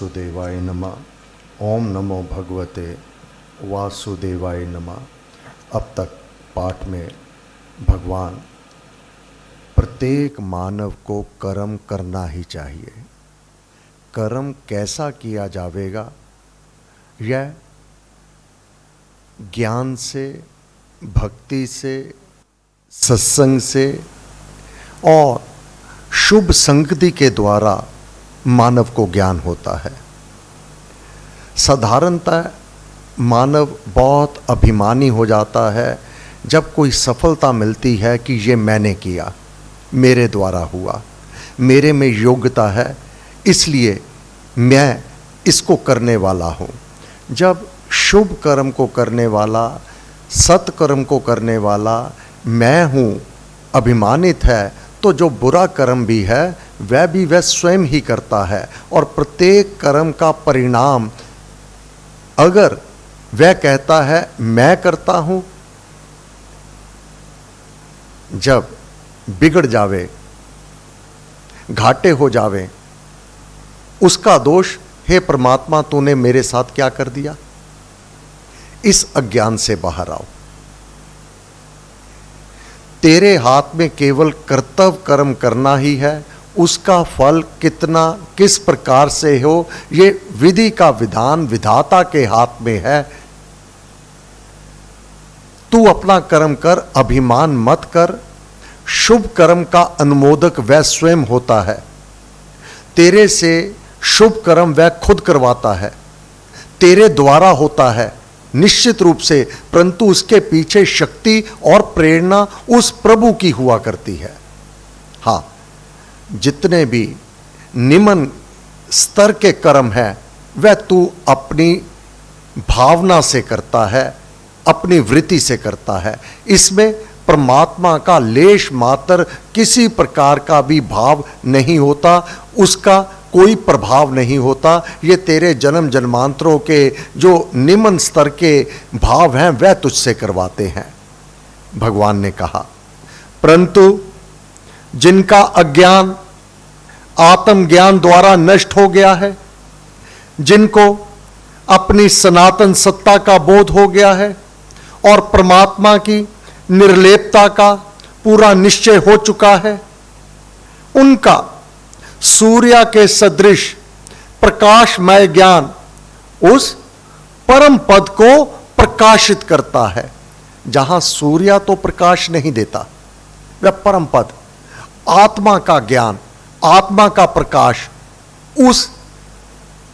वासुदेवाय नमः। ओम नमो भगवते वासुदेवाय नमः। अब तक पाठ में भगवान प्रत्येक मानव को कर्म करना ही चाहिए। कर्म कैसा किया जावेगा, यह ज्ञान से, भक्ति से, सत्संग से और शुभ संगति के द्वारा मानव को ज्ञान होता है। साधारणतः मानव बहुत अभिमानी हो जाता है जब कोई सफलता मिलती है कि ये मैंने किया, मेरे द्वारा हुआ, मेरे में योग्यता है, इसलिए मैं इसको करने वाला हूँ। जब शुभ कर्म को करने वाला, सत्कर्म को करने वाला मैं हूँ अभिमानित है, तो जो बुरा कर्म भी है वह स्वयं ही करता है। और प्रत्येक कर्म का परिणाम अगर वह कहता है मैं करता हूँ, जब बिगड़ जावे, घाटे हो जावे, उसका दोष, हे परमात्मा तूने मेरे साथ क्या कर दिया। इस अज्ञान से बाहर आओ। तेरे हाथ में केवल कर्तव्य कर्म करना ही है, उसका फल कितना किस प्रकार से हो ये विधि का विधान विधाता के हाथ में है। तू अपना कर्म कर, अभिमान मत कर। शुभ कर्म का अनुमोदक वह स्वयं होता है। तेरे से शुभ कर्म वह खुद करवाता है, तेरे द्वारा होता है निश्चित रूप से, परंतु उसके पीछे शक्ति और प्रेरणा उस प्रभु की हुआ करती है। हाँ, जितने भी निम्न स्तर के कर्म है वह तू अपनी भावना से करता है, अपनी वृत्ति से करता है। इसमें परमात्मा का लेश मात्र किसी प्रकार का भी भाव नहीं होता, उसका कोई प्रभाव नहीं होता। ये तेरे जन्म जन्मांतरों के जो निम्न स्तर के भाव हैं वह तुझसे करवाते हैं। भगवान ने कहा, परंतु जिनका अज्ञान आत्मज्ञान द्वारा नष्ट हो गया है, जिनको अपनी सनातन सत्ता का बोध हो गया है और परमात्मा की निर्लेपता का पूरा निश्चय हो चुका है, उनका सूर्य के सदृश प्रकाशमय ज्ञान उस परम पद को प्रकाशित करता है। जहां सूर्य तो प्रकाश नहीं देता, वह परम पद, आत्मा का ज्ञान, आत्मा का प्रकाश उस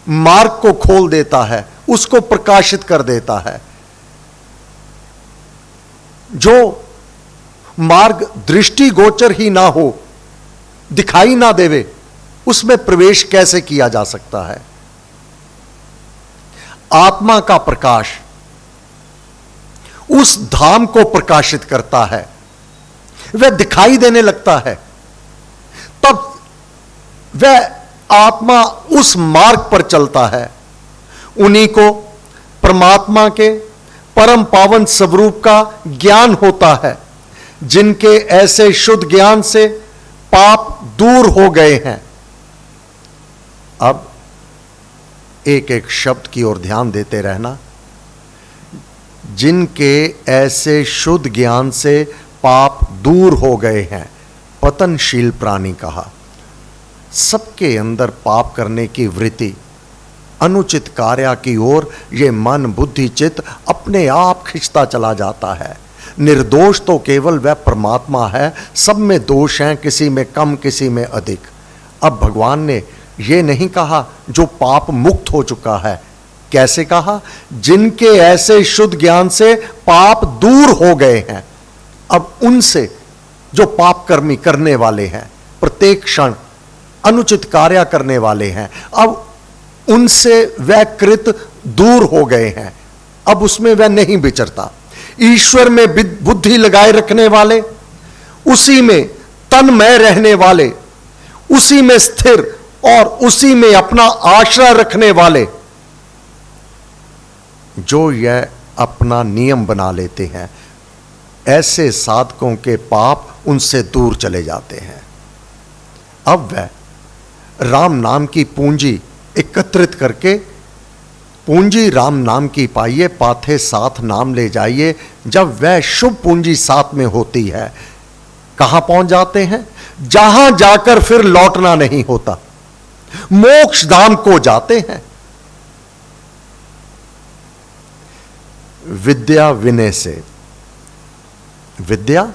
मार्ग को खोल देता है, उसको प्रकाशित कर देता है। जो मार्ग दृष्टि गोचर ही ना हो, दिखाई ना देवे, उसमें प्रवेश कैसे किया जा सकता है। आत्मा का प्रकाश उस धाम को प्रकाशित करता है, वह दिखाई देने लगता है, तब वह आत्मा उस मार्ग पर चलता है। उन्हीं को परमात्मा के परम पावन स्वरूप का ज्ञान होता है, जिनके ऐसे शुद्ध ज्ञान से पाप दूर हो गए हैं। अब एक एक शब्द की ओर ध्यान देते रहना। जिनके ऐसे शुद्ध ज्ञान से पाप दूर हो गए हैं, पतनशील प्राणी कहा। सबके अंदर पाप करने की वृत्ति, अनुचित कार्य की ओर ये मन बुद्धि चित्त अपने आप खिंचता चला जाता है। निर्दोष तो केवल वह परमात्मा है, सब में दोष हैं, किसी में कम किसी में अधिक। अब भगवान ने ये नहीं कहा जो पाप मुक्त हो चुका है, कैसे कहा, जिनके ऐसे शुद्ध ज्ञान से पाप दूर हो गए हैं। अब उनसे जो पाप कर्मी करने वाले हैं, प्रत्येक क्षण अनुचित कार्य करने वाले हैं, अब उनसे वह कृत दूर हो गए हैं, अब उसमें वह नहीं विचरता। ईश्वर में बुद्धि लगाए रखने वाले, उसी में तन्मय रहने वाले, उसी में स्थिर और उसी में अपना आश्रय रखने वाले, जो यह अपना नियम बना लेते हैं, ऐसे साधकों के पाप उनसे दूर चले जाते हैं। अब वह राम नाम की पूंजी एकत्रित करके पूंजी राम नाम की पाइए, पाथे साथ नाम ले जाइए। जब वह शुभ पूंजी साथ में होती है, कहां पहुंच जाते हैं? जहां जाकर फिर लौटना नहीं होता, मोक्ष धाम को जाते हैं। विद्या विनय से, विद्या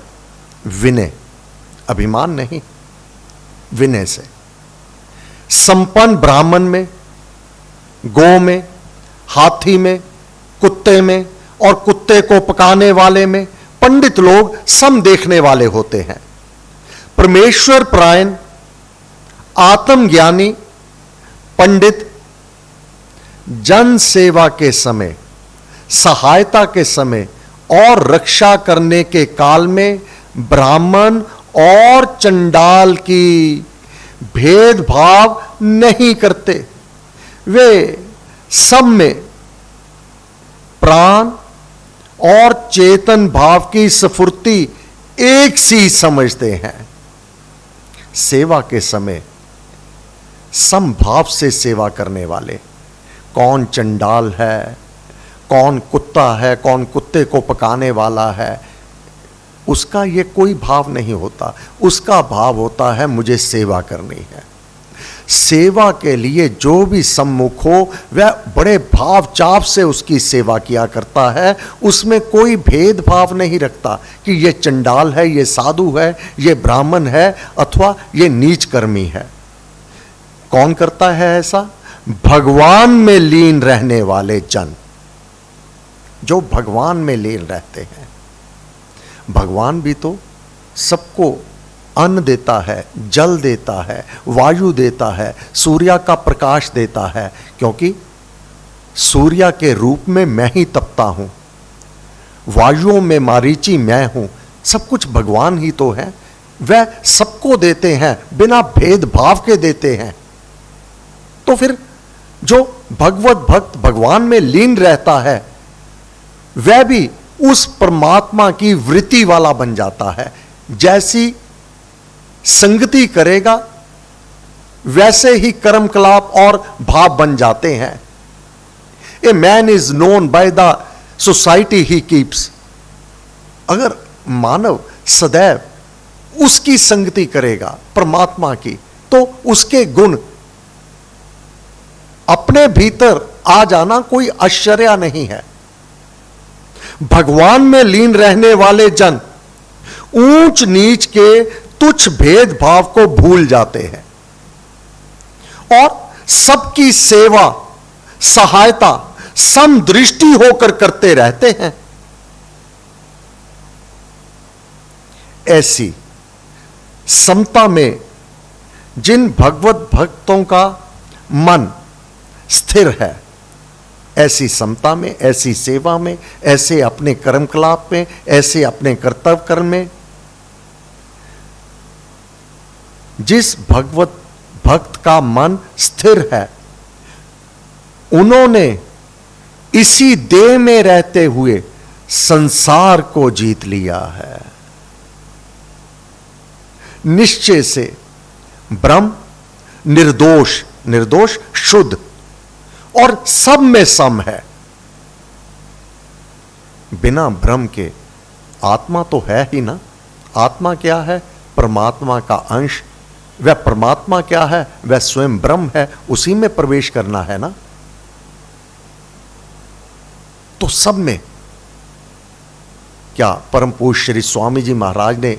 विनय, अभिमान नहीं, विनय से। संपन्न ब्राह्मण में, गौ में, हाथी में, कुत्ते में और कुत्ते को पकाने वाले में पंडित लोग सम देखने वाले होते हैं। परमेश्वर परायण आत्मज्ञानी पंडित जन सेवा के समय, सहायता के समय और रक्षा करने के काल में ब्राह्मण और चंडाल की भेदभाव नहीं करते। वे सब में प्राण और चेतन भाव की स्फूर्ति एक सी समझते हैं। सेवा के समय समभाव से सेवा करने वाले, कौन चंडाल है, कौन कुत्ता है, कौन कुत्ते को पकाने वाला है, उसका ये कोई भाव नहीं होता। उसका भाव होता है मुझे सेवा करनी है। सेवा के लिए जो भी सम्मुख हो वह बड़े भाव चाव से उसकी सेवा किया करता है। उसमें कोई भेदभाव नहीं रखता कि ये चंडाल है, ये साधु है, ये ब्राह्मण है अथवा ये नीच कर्मी है। कौन करता है ऐसा? भगवान में लीन रहने वाले जन, जो भगवान में लीन रहते हैं। भगवान भी तो सबको अन्न देता है, जल देता है, वायु देता है, सूर्य का प्रकाश देता है, क्योंकि सूर्य के रूप में मैं ही तपता हूं, वायुओं में मारीची मैं हूं। सब कुछ भगवान ही तो है। वह सबको देते हैं, बिना भेदभाव के देते हैं। तो फिर जो भगवत भक्त भगवान में लीन रहता है वह भी उस परमात्मा की वृत्ति वाला बन जाता है। जैसी संगति करेगा वैसे ही कर्मकलाप और भाव बन जाते हैं। A man is known by the society he keeps. अगर मानव सदैव उसकी संगति करेगा परमात्मा की, तो उसके गुण अपने भीतर आ जाना कोई आश्चर्य नहीं है। भगवान में लीन रहने वाले जन ऊंच नीच के तुच्छ भेदभाव को भूल जाते हैं और सबकी सेवा सहायता समदृष्टि होकर करते रहते हैं। ऐसी समता में जिन भगवत भक्तों का मन स्थिर है, ऐसी समता में, ऐसी सेवा में, ऐसे अपने कर्मकलाप में, ऐसे अपने कर्तव्य कर्म में, जिस भगवत भक्त का मन स्थिर है, उन्होंने इसी देह में रहते हुए संसार को जीत लिया है। निश्चय से ब्रह्म निर्दोष, निर्दोष शुद्ध और सब में सम है। बिना भ्रम के आत्मा तो है ही ना। आत्मा क्या है? परमात्मा का अंश। वह परमात्मा क्या है? वह स्वयं ब्रह्म है। उसी में प्रवेश करना है ना। तो सब में क्या परम पूज्य श्री स्वामी जी महाराज ने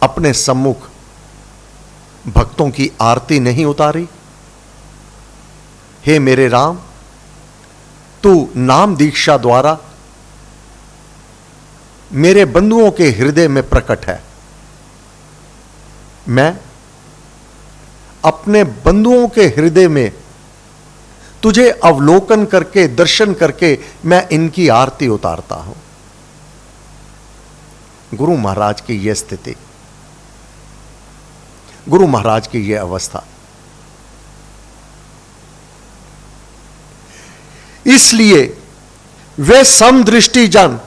अपने सम्मुख भक्तों की आरती नहीं उतारी? हे मेरे राम, तू नाम दीक्षा द्वारा मेरे बंधुओं के हृदय में प्रकट है। मैं अपने बंधुओं के हृदय में तुझे अवलोकन करके, दर्शन करके मैं इनकी आरती उतारता हूं। गुरु महाराज की यह स्थिति, गुरु महाराज की यह अवस्था। इसलिए वे समदृष्टि जन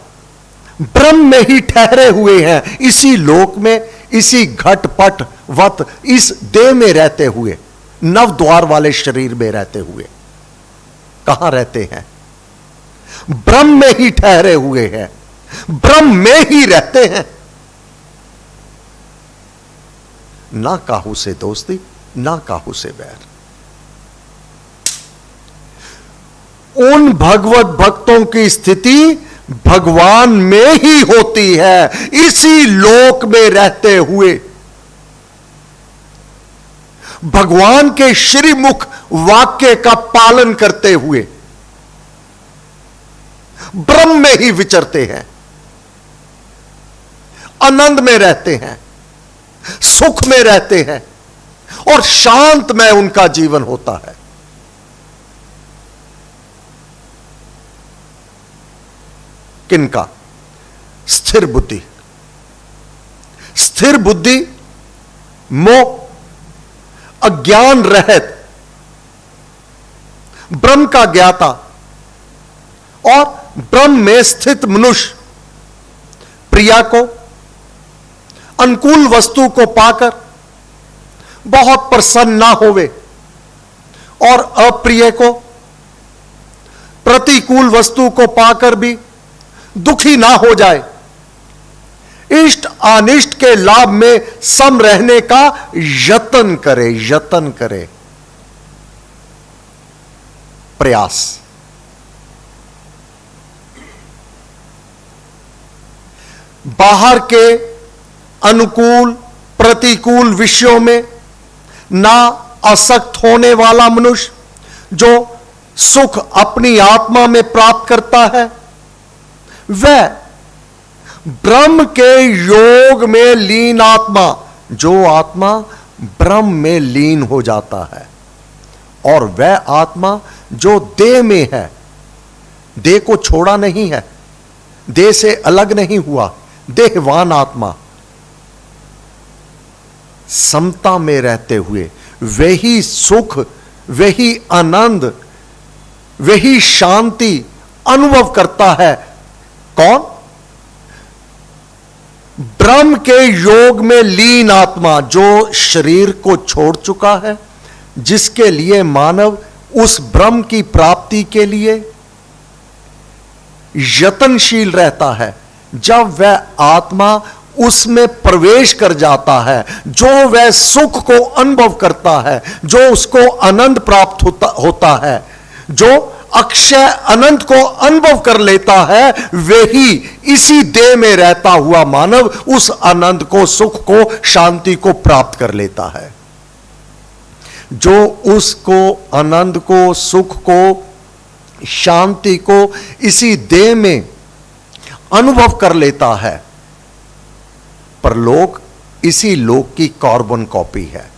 ब्रह्म में ही ठहरे हुए हैं, इसी लोक में, इसी घटपट वत इस देह में रहते हुए। नव द्वार वाले शरीर में रहते हुए। कहां रहते हैं? ब्रह्म में ही ठहरे हुए हैं, ब्रह्म में ही रहते हैं। ना काहू से दोस्ती, ना काहू से बैर। उन भगवत भक्तों की स्थिति भगवान में ही होती है, इसी लोक में रहते हुए, भगवान के श्रीमुख वाक्य का पालन करते हुए ब्रह्म में ही विचरते हैं, आनंद में रहते हैं, सुख में रहते हैं और शांत में उनका जीवन होता है। किनका? स्थिर बुद्धि। स्थिर बुद्धि, मोह, अज्ञान रहित, ब्रह्म का ज्ञाता और ब्रह्म में स्थित मनुष्य प्रिया को, अनुकूल वस्तु को पाकर बहुत प्रसन्न ना होवे और अप्रिय को, प्रतिकूल वस्तु को पाकर भी दुखी ना हो जाए। इष्ट अनिष्ट के लाभ में सम रहने का यत्न करे, यत्न करे, प्रयास। बाहर के अनुकूल प्रतिकूल विषयों में ना आसक्त होने वाला मनुष्य, जो सुख अपनी आत्मा में प्राप्त करता है, वह ब्रह्म के योग में लीन आत्मा, जो आत्मा ब्रह्म में लीन हो जाता है, और वह आत्मा जो देह में है, देह को छोड़ा नहीं है, देह से अलग नहीं हुआ, देहवान आत्मा, समता में रहते हुए वही सुख, वही आनंद, वही शांति अनुभव करता है। कौन? ब्रह्म के योग में लीन आत्मा, जो शरीर को छोड़ चुका है, जिसके लिए मानव उस ब्रह्म की प्राप्ति के लिए यत्नशील रहता है। जब वह आत्मा उसमें प्रवेश कर जाता है, जो वह सुख को अनुभव करता है, जो उसको आनंद प्राप्त होता है, जो अक्षय अनंत को अनुभव कर लेता है, वही इसी देह में रहता हुआ मानव उस आनंद को, सुख को, शांति को प्राप्त कर लेता है। जो उसको, आनंद को, सुख को, शांति को इसी देह में अनुभव कर लेता है, परलोक इसी लोक की कार्बन कॉपी है।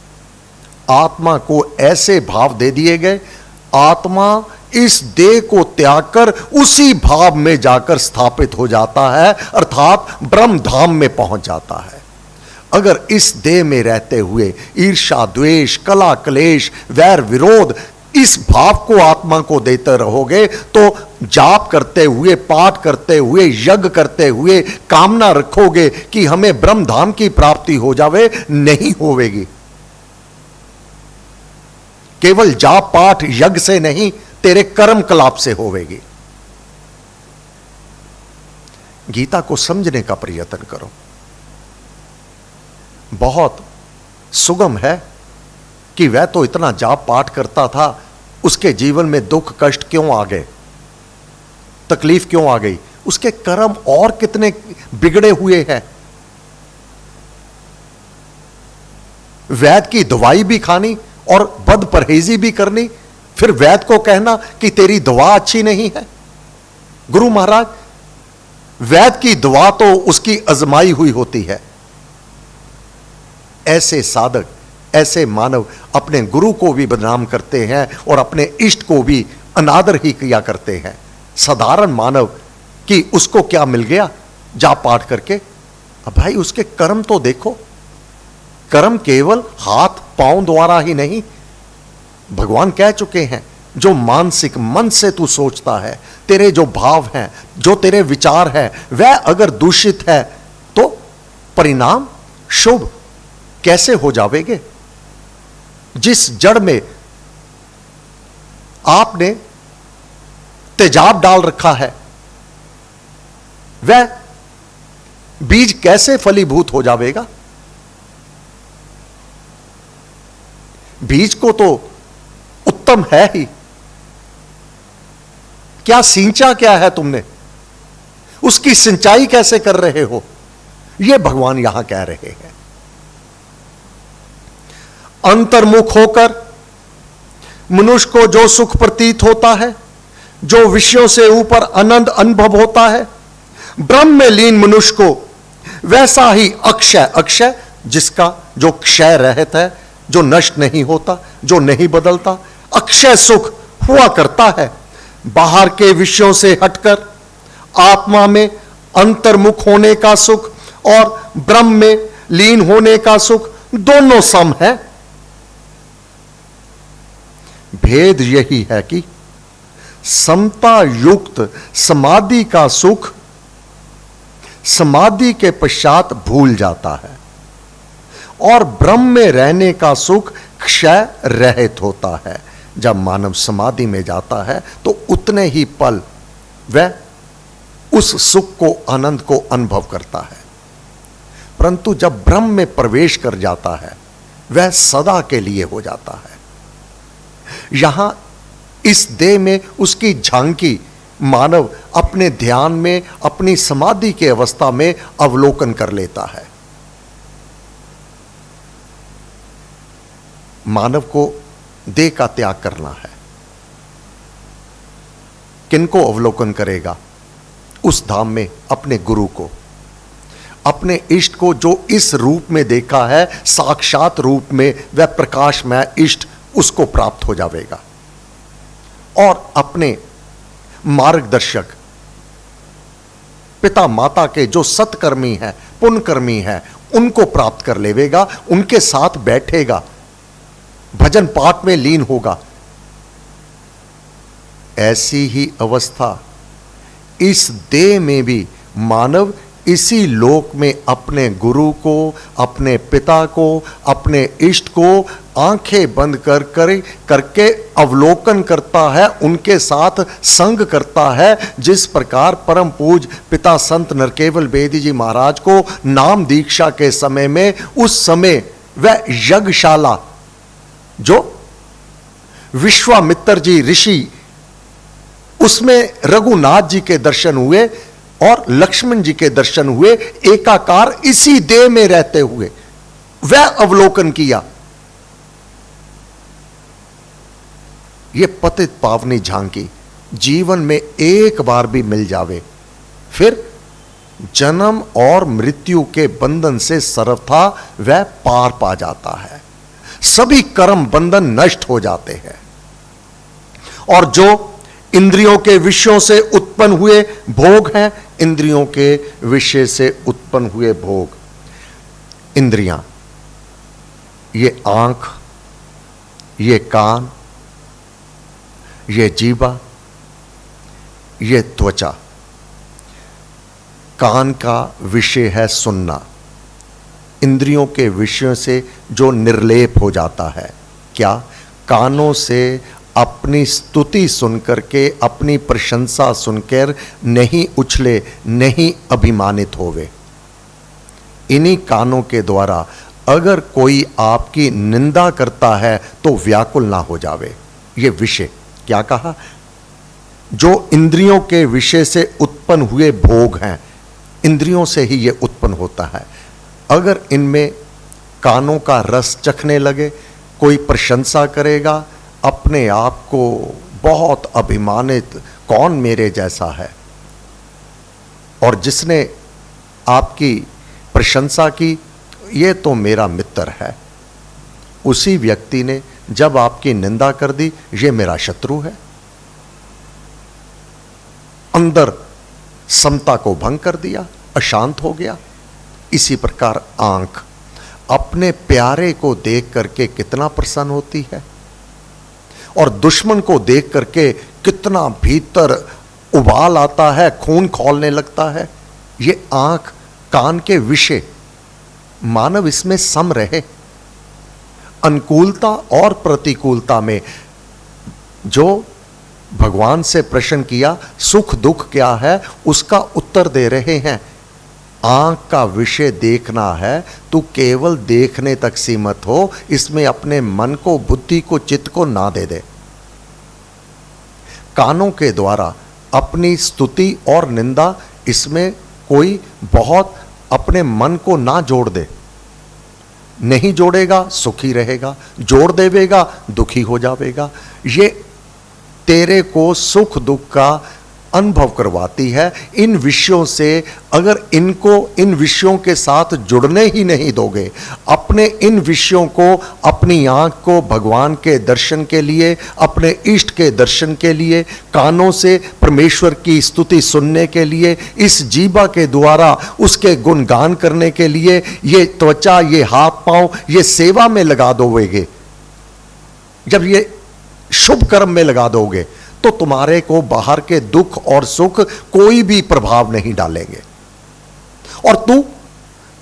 आत्मा को ऐसे भाव दे दिए गए, आत्मा इस देह को त्याग कर उसी भाव में जाकर स्थापित हो जाता है, अर्थात ब्रह्म धाम में पहुंच जाता है। अगर इस देह में रहते हुए ईर्ष्या, द्वेष, कला, क्लेश, वैर, विरोध, इस भाव को आत्मा को देते रहोगे, तो जाप करते हुए, पाठ करते हुए, यज्ञ करते हुए कामना रखोगे कि हमें ब्रह्म धाम की प्राप्ति हो जावे, नहीं होवेगी। केवल जाप पाठ यज्ञ से नहीं, तेरे कर्म कलाप से होवेगी। गीता को समझने का प्रयत्न करो। बहुत सुगम है कि वह तो इतना जाप पाठ करता था, उसके जीवन में दुख कष्ट क्यों आ गए, तकलीफ क्यों आ गई, उसके कर्म और कितने बिगड़े हुए हैं। वैद्य की दवाई भी खानी और बद परहेजी भी करनी, फिर वैद्य को कहना कि तेरी दवा अच्छी नहीं है। गुरु महाराज, वैद्य की दवा तो उसकी आजमाई हुई होती है। ऐसे साधक, ऐसे मानव अपने गुरु को भी बदनाम करते हैं और अपने इष्ट को भी अनादर ही किया करते हैं। साधारण मानव कि उसको क्या मिल गया जाप पाठ करके। अब भाई उसके कर्म तो देखो। कर्म केवल हाथ पांव द्वारा ही नहीं, भगवान कह चुके हैं, जो मानसिक मन से तू सोचता है, तेरे जो भाव हैं, जो तेरे विचार हैं, वह अगर दूषित है तो परिणाम शुभ कैसे हो जावेगे। जिस जड़ में आपने तेजाब डाल रखा है, वह बीज कैसे फलीभूत हो जाएगा? बीज को तो उत्तम है ही, क्या सींचा क्या है तुमने? उसकी सिंचाई कैसे कर रहे हो? यह भगवान यहां कह रहे हैं। अंतर्मुख होकर मनुष्य को जो सुख प्रतीत होता है, जो विषयों से ऊपर आनंद अनुभव होता है, ब्रह्म में लीन मनुष्य को वैसा ही अक्षय, अक्षय जिसका जो क्षय रहित है, जो नष्ट नहीं होता, जो नहीं बदलता, अक्षय सुख हुआ करता है। बाहर के विषयों से हटकर आत्मा में अंतर्मुख होने का सुख और ब्रह्म में लीन होने का सुख दोनों सम है। भेद यही है कि समता युक्त समाधि का सुख समाधि के पश्चात भूल जाता है और ब्रह्म में रहने का सुख क्षय रहित होता है। जब मानव समाधि में जाता है तो उतने ही पल वह उस सुख को, आनंद को अनुभव करता है, परंतु जब ब्रह्म में प्रवेश कर जाता है वह सदा के लिए हो जाता है। यहां इस देह में उसकी झांकी मानव अपने ध्यान में, अपनी समाधि के अवस्था में अवलोकन कर लेता है। मानव को देह का त्याग करना है। किनको अवलोकन करेगा? उस धाम में अपने गुरु को, अपने इष्ट को, जो इस रूप में देखा है, साक्षात रूप में वह प्रकाशमय इष्ट, उसको प्राप्त हो जाएगा। और अपने मार्गदर्शक पिता माता के जो सत्कर्मी है, पुण्यकर्मी है, उनको प्राप्त कर लेवेगा, उनके साथ बैठेगा, भजन पाठ में लीन होगा। ऐसी ही अवस्था इस देह में भी मानव इसी लोक में अपने गुरु को, अपने पिता को, अपने इष्ट को आंखें बंद करके अवलोकन करता है, उनके साथ संग करता है। जिस प्रकार परम पूज पिता संत नरकेवल बेदी जी महाराज को नाम दीक्षा के समय में, उस समय वह यज्ञशाला जो विश्वामित्र जी ऋषि, उसमें रघुनाथ जी के दर्शन हुए और लक्ष्मण जी के दर्शन हुए, एकाकार इसी देह में रहते हुए वह अवलोकन किया। यह पतित पावनी झांकी जीवन में एक बार भी मिल जावे, फिर जन्म और मृत्यु के बंधन से सर्वथा वह पार पा जाता है। सभी कर्म बंधन नष्ट हो जाते हैं। और जो इंद्रियों के विषयों से उत्पन्न हुए भोग हैं, इंद्रियों के विषय से उत्पन्न हुए भोग, इंद्रियां, ये आंख, ये कान, ये जीवा, ये त्वचा। कान का विषय है सुनना, इंद्रियों के विषयों से जो निर्लेप हो जाता है। क्या? कानों से अपनी स्तुति सुनकर के, अपनी प्रशंसा सुनकर नहीं उछले, नहीं अभिमानित होवे। इन्हीं कानों के द्वारा अगर कोई आपकी निंदा करता है तो व्याकुल ना हो जावे। ये विषय क्या कहा? जो इंद्रियों के विषय से उत्पन्न हुए भोग हैं, इंद्रियों से ही ये उत्पन्न होता है। अगर इनमें कानों का रस चखने लगे, कोई प्रशंसा करेगा, अपने आप को बहुत अभिमानित, कौन मेरे जैसा है, और जिसने आपकी प्रशंसा की, ये तो मेरा मित्र है, उसी व्यक्ति ने जब आपकी निंदा कर दी, ये मेरा शत्रु है। अंदर समता को भंग कर दिया, अशांत हो गया। इसी प्रकार आंख अपने प्यारे को देख करके कितना प्रसन्न होती है, और दुश्मन को देख करके कितना भीतर उबाल आता है, खून खौलने लगता है। ये आंख कान के विषय, मानव इसमें सम रहे, अनुकूलता और प्रतिकूलता में जो भगवान से प्रश्न किया सुख दुख क्या है, उसका उत्तर दे रहे हैं। आंख का विषय देखना है, तू केवल देखने तक सीमित हो, इसमें अपने मन को, बुद्धि को, चित्त को ना दे दे। कानों के द्वारा अपनी स्तुति और निंदा, इसमें कोई बहुत अपने मन को ना जोड़ दे। नहीं जोड़ेगा सुखी रहेगा, जोड़ देवेगा दुखी हो जाएगा। ये तेरे को सुख दुख का अनुभव करवाती है। इन विषयों से अगर इन विषयों के साथ जुड़ने ही नहीं दोगे, अपने इन विषयों को, अपनी आंख को भगवान के दर्शन के लिए, अपने इष्ट के दर्शन के लिए, कानों से परमेश्वर की स्तुति सुनने के लिए, इस जीवा के द्वारा उसके गुणगान करने के लिए, ये त्वचा, ये हाथ पांव, ये सेवा में लगा दोगे, जब ये शुभ कर्म में लगा दोगे, तो तुम्हारे को बाहर के दुख और सुख कोई भी प्रभाव नहीं डालेंगे और तू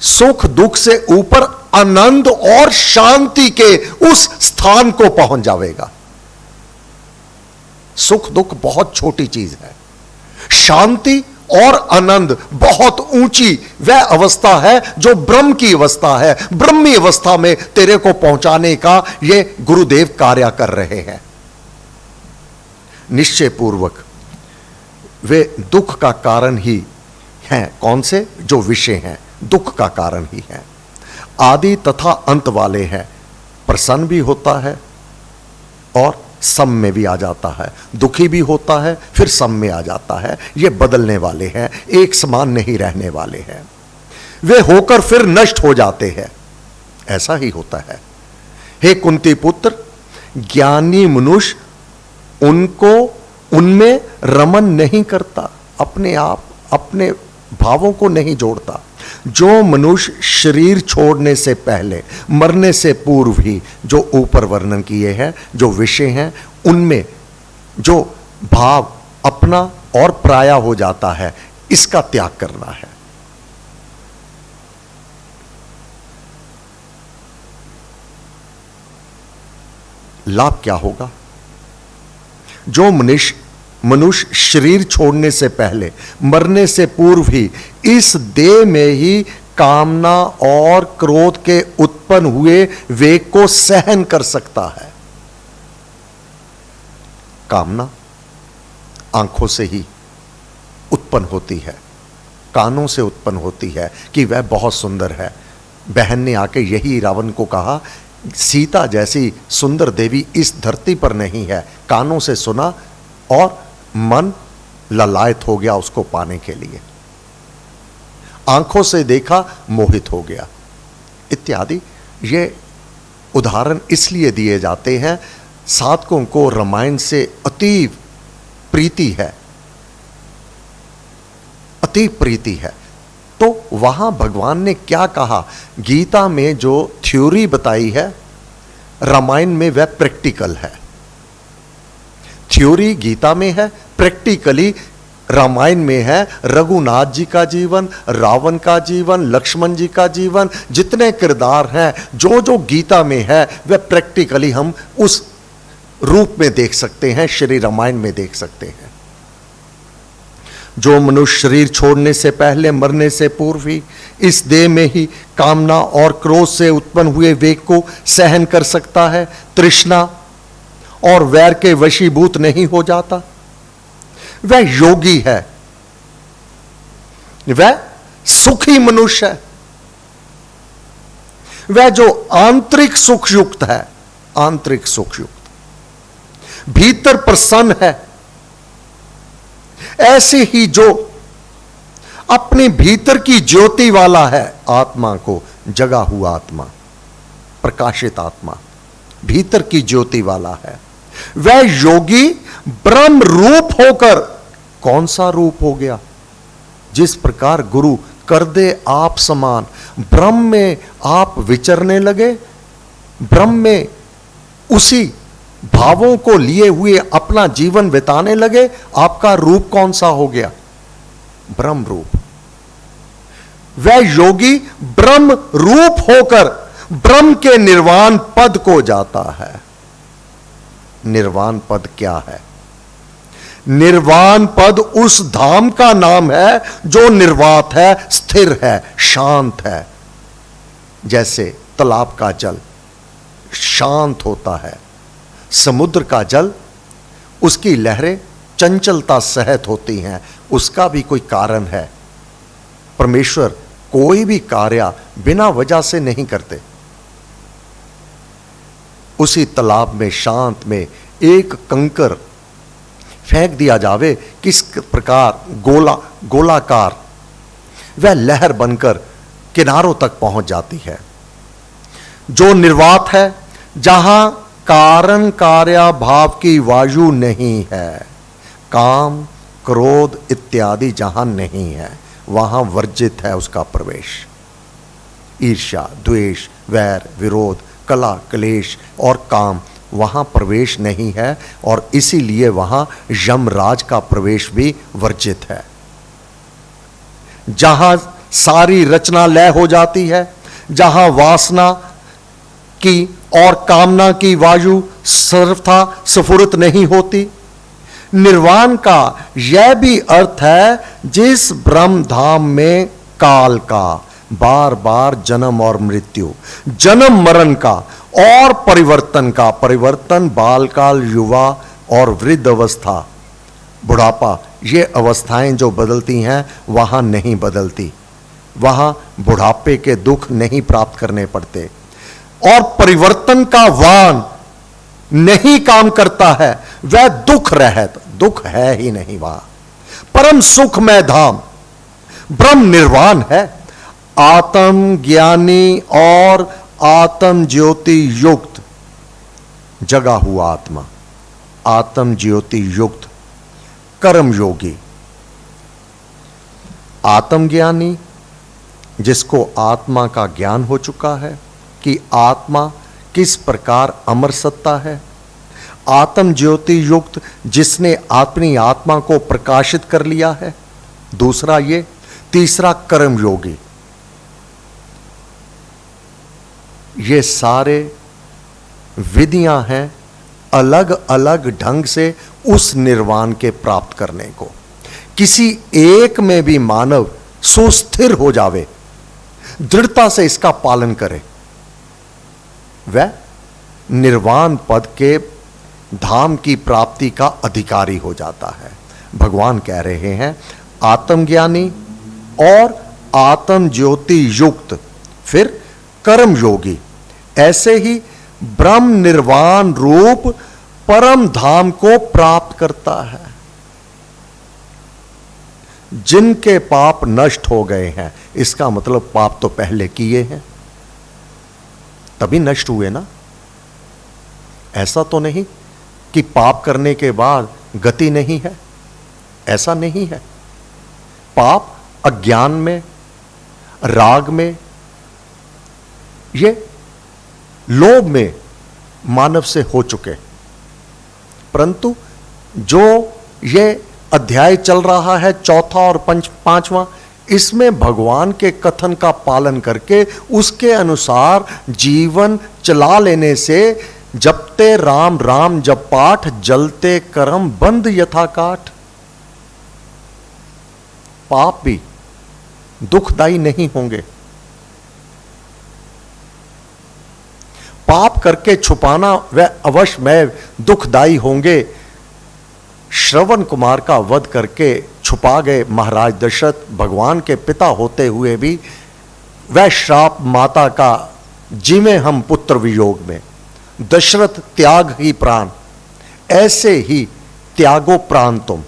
सुख दुख से ऊपर आनंद और शांति के उस स्थान को पहुंच जाएगा। सुख दुख बहुत छोटी चीज है, शांति और आनंद बहुत ऊंची वह अवस्था है जो ब्रह्म की अवस्था है। ब्रह्मी अवस्था में तेरे को पहुंचाने का ये गुरुदेव कार्य कर रहे हैं। निश्चय पूर्वक वे दुख का कारण ही हैं। कौन से? जो विषय हैं दुख का कारण ही हैं। आदि तथा अंत वाले हैं। प्रसन्न भी होता है और सम में भी आ जाता है, दुखी भी होता है फिर सम में आ जाता है। ये बदलने वाले हैं, एक समान नहीं रहने वाले हैं। वे होकर फिर नष्ट हो जाते हैं, ऐसा ही होता है। हे कुंती पुत्र, ज्ञानी मनुष्य उनमें रमन नहीं करता, अपने आप अपने भावों को नहीं जोड़ता। जो मनुष्य शरीर छोड़ने से पहले, मरने से पूर्व ही जो ऊपर वर्णन किए हैं, जो विषय हैं, उनमें जो भाव अपना और पराया हो जाता है, इसका त्याग करना है। लाभ क्या होगा? जो मनुष्य शरीर छोड़ने से पहले, मरने से पूर्व ही इस देह में ही कामना और क्रोध के उत्पन्न हुए वेग को सहन कर सकता है। कामना आंखों से ही उत्पन्न होती है, कानों से उत्पन्न होती है कि वह बहुत सुंदर है। बहन ने आके यही रावण को कहा, सीता जैसी सुंदर देवी इस धरती पर नहीं है। कानों से सुना और मन ललायत हो गया उसको पाने के लिए, आंखों से देखा मोहित हो गया इत्यादि। ये उदाहरण इसलिए दिए जाते हैं, साधकों को रामायण से अति प्रीति है, अति प्रीति है। तो वहां भगवान ने क्या कहा? गीता में जो थ्योरी बताई है, रामायण में वह प्रैक्टिकल है। थ्योरी गीता में है, प्रैक्टिकली रामायण में है। रघुनाथ जी का जीवन, रावण का जीवन, लक्ष्मण जी का जीवन, जितने किरदार हैं, जो जो गीता में है, वह प्रैक्टिकली हम उस रूप में देख सकते हैं, श्री रामायण में देख सकते हैं। जो मनुष्य शरीर छोड़ने से पहले, मरने से पूर्व ही इस देह में ही कामना और क्रोध से उत्पन्न हुए वेग को सहन कर सकता है, तृष्णा और वैर के वशीभूत नहीं हो जाता, वह योगी है, वह सुखी मनुष्य है। वह जो आंतरिक सुख युक्त है, आंतरिक सुख युक्त, भीतर प्रसन्न है, ऐसे ही जो अपने भीतर की ज्योति वाला है, आत्मा को जगा हुआ आत्मा, प्रकाशित आत्मा, भीतर की ज्योति वाला है, वह योगी ब्रह्म रूप होकर, कौन सा रूप हो गया? जिस प्रकार गुरु कर दे आप समान, ब्रह्म में आप विचरने लगे, ब्रह्म में उसी भावों को लिए हुए अपना जीवन बिताने लगे, आपका रूप कौन सा हो गया? ब्रह्म रूप। वह योगी ब्रह्म रूप होकर ब्रह्म के निर्वाण पद को जाता है। निर्वाण पद क्या है? निर्वाण पद उस धाम का नाम है जो निर्वात है, स्थिर है, शांत है। जैसे तालाब का जल शांत होता है, समुद्र का जल उसकी लहरें चंचलता सहित होती हैं, उसका भी कोई कारण है। परमेश्वर कोई भी कार्य बिना वजह से नहीं करते। उसी तालाब में, शांत में एक कंकर फेंक दिया जावे, किस प्रकार गोलाकार वह लहर बनकर किनारों तक पहुंच जाती है। जो निर्वात है, जहां कारण कार्य भाव की वायु नहीं है, काम क्रोध इत्यादि जहां नहीं है, वहां वर्जित है उसका प्रवेश। ईर्ष्या, द्वेष, वैर, विरोध, कला, क्लेश और काम, वहां प्रवेश नहीं है, और इसीलिए वहां यमराज का प्रवेश भी वर्जित है। जहां सारी रचना लय हो जाती है, जहां वासना की और कामना की वायु सर्वथा स्फुरित नहीं होती। निर्वाण का यह भी अर्थ है जिस ब्रह्म धाम में काल का बार बार जन्म और मृत्यु, जन्म मरण का और परिवर्तन का, परिवर्तन बालकाल, युवा और वृद्ध अवस्था, बुढ़ापा, ये अवस्थाएं जो बदलती हैं वहां नहीं बदलती। वहां बुढ़ापे के दुख नहीं प्राप्त करने पड़ते, और परिवर्तन का वान नहीं काम करता है, वह दुख रहित, दुख है ही नहीं वहां। परम सुखमय धाम ब्रह्म निर्वाण है। आत्म ज्ञानी और आत्म ज्योति युक्त जगा हुआ आत्मा, आत्म ज्योति युक्त कर्म योगी, आत्मज्ञानी जिसको आत्मा का ज्ञान हो चुका है कि आत्मा किस प्रकार अमर सत्ता है, आत्म ज्योति युक्त जिसने अपनी आत्मा को प्रकाशित कर लिया है। दूसरा ये, तीसरा कर्म योगी। ये सारे विधियां हैं अलग अलग ढंग से उस निर्वाण के प्राप्त करने को। किसी एक में भी मानव सुस्थिर हो जावे, दृढ़ता से इसका पालन करे, वह निर्वाण पद के धाम की प्राप्ति का अधिकारी हो जाता है। भगवान कह रहे हैं आत्मज्ञानी और आत्म ज्योति युक्त, फिर कर्म योगी, ऐसे ही ब्रह्म निर्वाण रूप परम धाम को प्राप्त करता है। जिनके पाप नष्ट हो गए हैं, इसका मतलब पाप तो पहले किए हैं तभी नष्ट हुए ना। ऐसा तो नहीं कि पाप करने के बाद गति नहीं है, ऐसा नहीं है। पाप अज्ञान में, राग में, ये लोभ में मानव से हो चुके, परंतु जो ये अध्याय चल रहा है चौथा और पांचवा, इसमें भगवान के कथन का पालन करके उसके अनुसार जीवन चला लेने से जपते राम राम जप पाठ, जलते कर्म बंद यथा काठ। पाप भी दुखदाई नहीं होंगे। पाप करके छुपाना वह अवश्य में दुखदाई होंगे। श्रवण कुमार का वध करके छुपा गए महाराज दशरथ, भगवान के पिता होते हुए भी वह श्राप माता का, जिमें हम पुत्र वियोग में, दशरथ त्याग ही प्राण, ऐसे ही त्यागो प्राण तुम।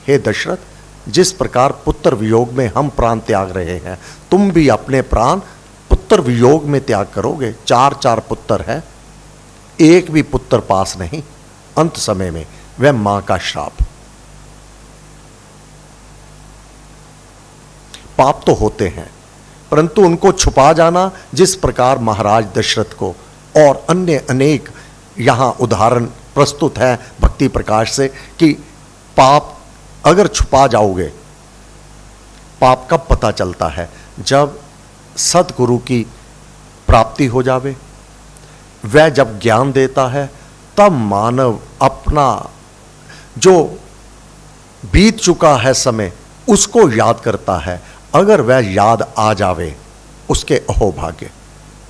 हे दशरथ, जिस प्रकार पुत्र वियोग में हम प्राण त्याग रहे हैं, तुम भी अपने प्राण पुत्र वियोग में त्याग करोगे। 4 पुत्र है, एक भी पुत्र पास नहीं। अंत समय में वह मां का श्राप। पाप तो होते हैं, परंतु उनको छुपा जाना, जिस प्रकार महाराज दशरथ को, और अन्य अनेक यहां उदाहरण प्रस्तुत है भक्ति प्रकाश से कि पाप अगर छुपा जाओगे, पाप कब पता चलता है? जब सतगुरु की प्राप्ति हो जावे। वह जब ज्ञान देता है तब मानव अपना जो बीत चुका है समय उसको याद करता है। अगर वह याद आ जावे उसके अहोभाग्य,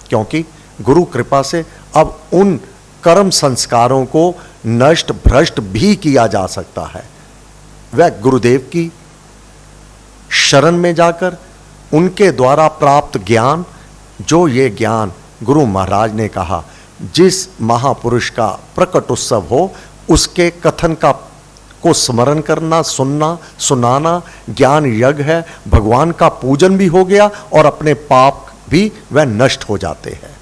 क्योंकि गुरु कृपा से अब उन कर्म संस्कारों को नष्ट भ्रष्ट भी किया जा सकता है। वह गुरुदेव की शरण में जाकर उनके द्वारा प्राप्त ज्ञान, जो ये ज्ञान गुरु महाराज ने कहा जिस महापुरुष का प्रकट उत्सव हो उसके कथन को स्मरण करना, सुनना, सुनाना ज्ञान यज्ञ है। भगवान का पूजन भी हो गया और अपने पाप भी वह नष्ट हो जाते हैं।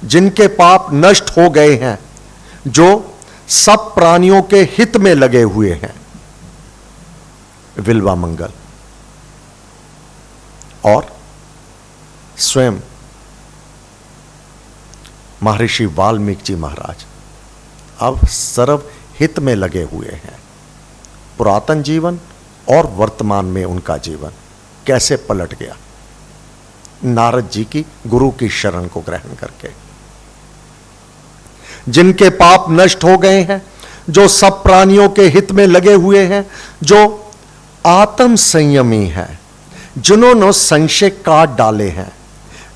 जिनके पाप नष्ट हो गए हैं, जो सब प्राणियों के हित में लगे हुए हैं, विल्वा मंगल। और स्वयं महर्षि वाल्मीकि जी महाराज अब सर्व हित में लगे हुए हैं। पुरातन जीवन और वर्तमान में उनका जीवन कैसे पलट गया नारद जी की गुरु की शरण को ग्रहण करके। जिनके पाप नष्ट हो गए हैं, जो सब प्राणियों के हित में लगे हुए हैं, जो आत्म संयमी हैं, जिन्होंने संशय काट डाले हैं,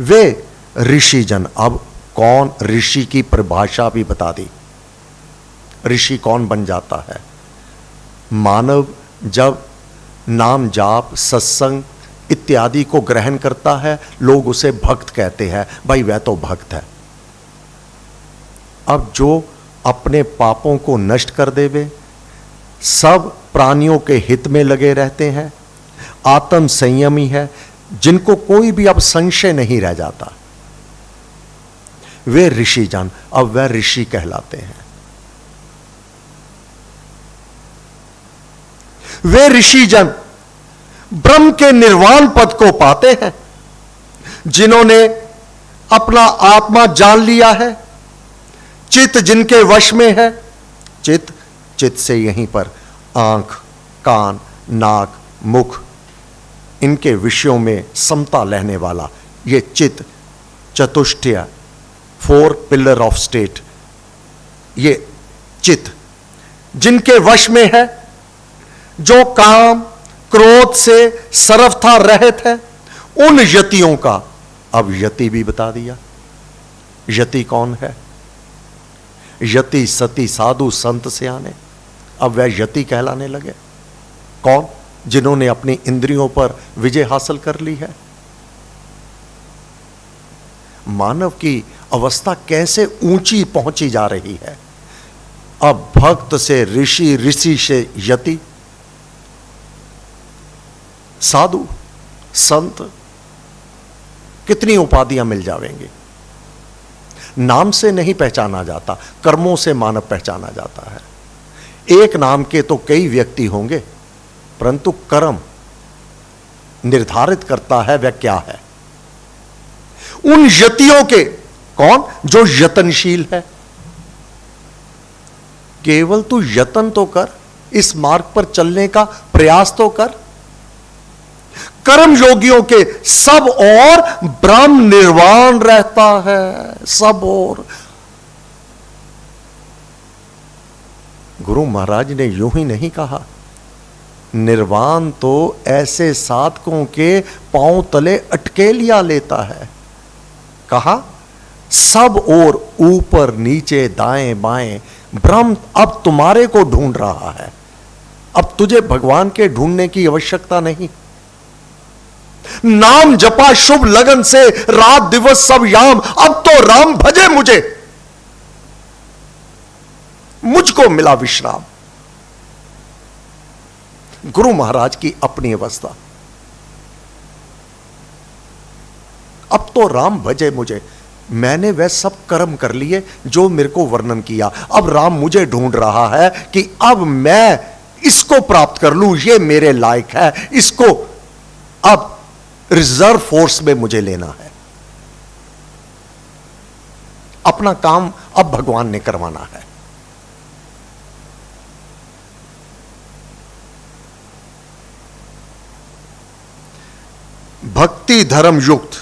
वे ऋषिजन। अब कौन ऋषि की परिभाषा भी बता दी। ऋषि कौन बन जाता है? मानव जब नाम जाप सत्संग इत्यादि को ग्रहण करता है, लोग उसे भक्त कहते हैं। भाई वह तो भक्त है। अब जो अपने पापों को नष्ट कर देवे, सब प्राणियों के हित में लगे रहते हैं, आत्म संयमी है, जिनको कोई भी अब संशय नहीं रह जाता, वे ऋषि जन। अब वह ऋषि कहलाते हैं। वे ऋषि जन ब्रह्म के निर्वाण पद को पाते हैं, जिन्होंने अपना आत्मा जान लिया है। चित्त जिनके वश में है, चित्त से यहीं पर आंख, कान, नाक, मुख, इनके विषयों में समता लेने वाला ये चित्त, चतुष्टय, 4 पिलर ऑफ स्टेट, ये चित्त जिनके वश में है, जो काम क्रोध से सर्वथा रहित है, उन यतियों का अब यति भी बता दिया। यति कौन है? यति सती साधु संत सयाने, अब वह यति कहलाने लगे। कौन? जिन्होंने अपनी इंद्रियों पर विजय हासिल कर ली है। मानव की अवस्था कैसे ऊंची पहुंची जा रही है। अब भक्त से ऋषि, ऋषि से यति, साधु, संत, कितनी उपाधियां मिल जाएंगी। नाम से नहीं पहचाना जाता, कर्मों से मानव पहचाना जाता है। एक नाम के तो कई व्यक्ति होंगे, परंतु कर्म निर्धारित करता है वह क्या है। उन यतियों के कौन? जो यतनशील है। केवल तू यतन तो कर, इस मार्ग पर चलने का प्रयास तो कर। कर्म योगियों के सब और ब्रह्म निर्वाण रहता है, सब और। गुरु महाराज ने यूं ही नहीं कहा, निर्वाण तो ऐसे साधकों के पांव तले अटकेलियां लेता है। कहा सब और, ऊपर नीचे दाएं बाएं ब्रह्म अब तुम्हारे को ढूंढ रहा है। अब तुझे भगवान के ढूंढने की आवश्यकता नहीं। नाम जपा शुभ लगन से रात दिवस सब याम, अब तो राम भजे मुझे, मुझको मिला विश्राम। गुरु महाराज की अपनी अवस्था, अब तो राम भजे मुझे। मैंने वह सब कर्म कर लिए जो मेरे को वर्णन किया। अब राम मुझे ढूंढ रहा है कि अब मैं इसको प्राप्त कर लूं, ये मेरे लायक है, इसको अब रिजर्व फोर्स में मुझे लेना है। अपना काम अब भगवान ने करवाना है। भक्ति धर्म युक्त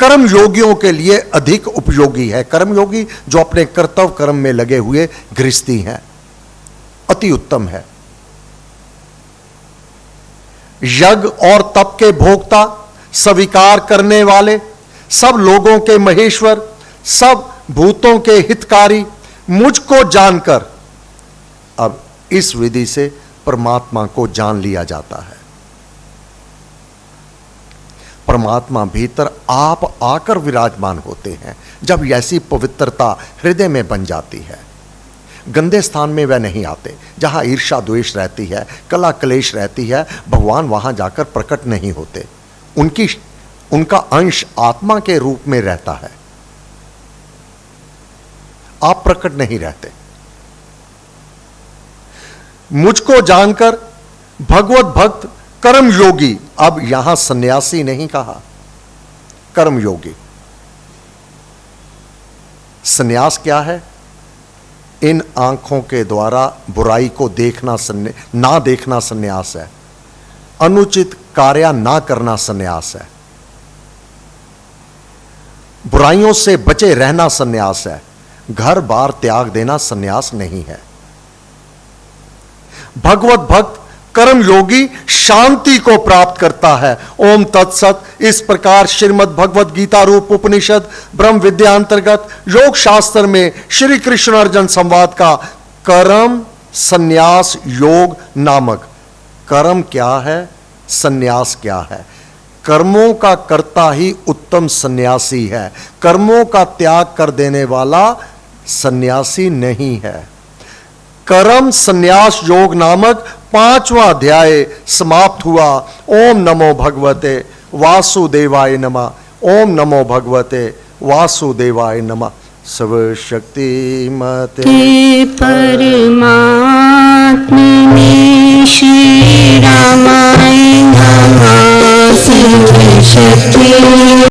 कर्म योगियों के लिए अधिक उपयोगी है। कर्मयोगी जो अपने कर्तव्य कर्म में लगे हुए गृहस्थी हैं, अति उत्तम है। यज्ञ और तप के भोक्ता, स्वीकार करने वाले, सब लोगों के महेश्वर, सब भूतों के हितकारी, मुझको जानकर, अब इस विधि से परमात्मा को जान लिया जाता है। परमात्मा भीतर आप आकर विराजमान होते हैं जब ऐसी पवित्रता हृदय में बन जाती है। गंदे स्थान में वह नहीं आते। जहां ईर्ष्या द्वेष रहती है, कला क्लेश रहती है, भगवान वहां जाकर प्रकट नहीं होते। उनका अंश आत्मा के रूप में रहता है, आप प्रकट नहीं रहते। मुझको जानकर भगवत भक्त कर्म योगी, अब यहां सन्यासी नहीं कहा, कर्म योगी। सन्यास क्या है? इन आंखों के द्वारा बुराई को देखना ना देखना सन्यास है। अनुचित कार्य ना करना सन्यास है। बुराइयों से बचे रहना सन्यास है। घर बार त्याग देना सन्यास नहीं है। भगवत भक्त कर्म योगी शांति को प्राप्त करता है। ओम तत्सत। इस प्रकार श्रीमद् भगवत गीता रूप उपनिषद ब्रह्म विद्या अंतर्गत योग शास्त्र में श्री कृष्ण अर्जुन संवाद का कर्म संन्यास योग नामक, कर्म क्या है, संन्यास क्या है? कर्मों का कर्ता ही उत्तम सन्यासी है। कर्मों का त्याग कर देने वाला सन्यासी नहीं है। कर्म संन्यास योग नामक 5वां अध्याय समाप्त हुआ। ओम नमो भगवते वासुदेवाय नमः। ओम नमो भगवते वासुदेवाय नमः। सर्वशक्ति मते परमात्मने श्री रामाय नमः। सर्वशक्ति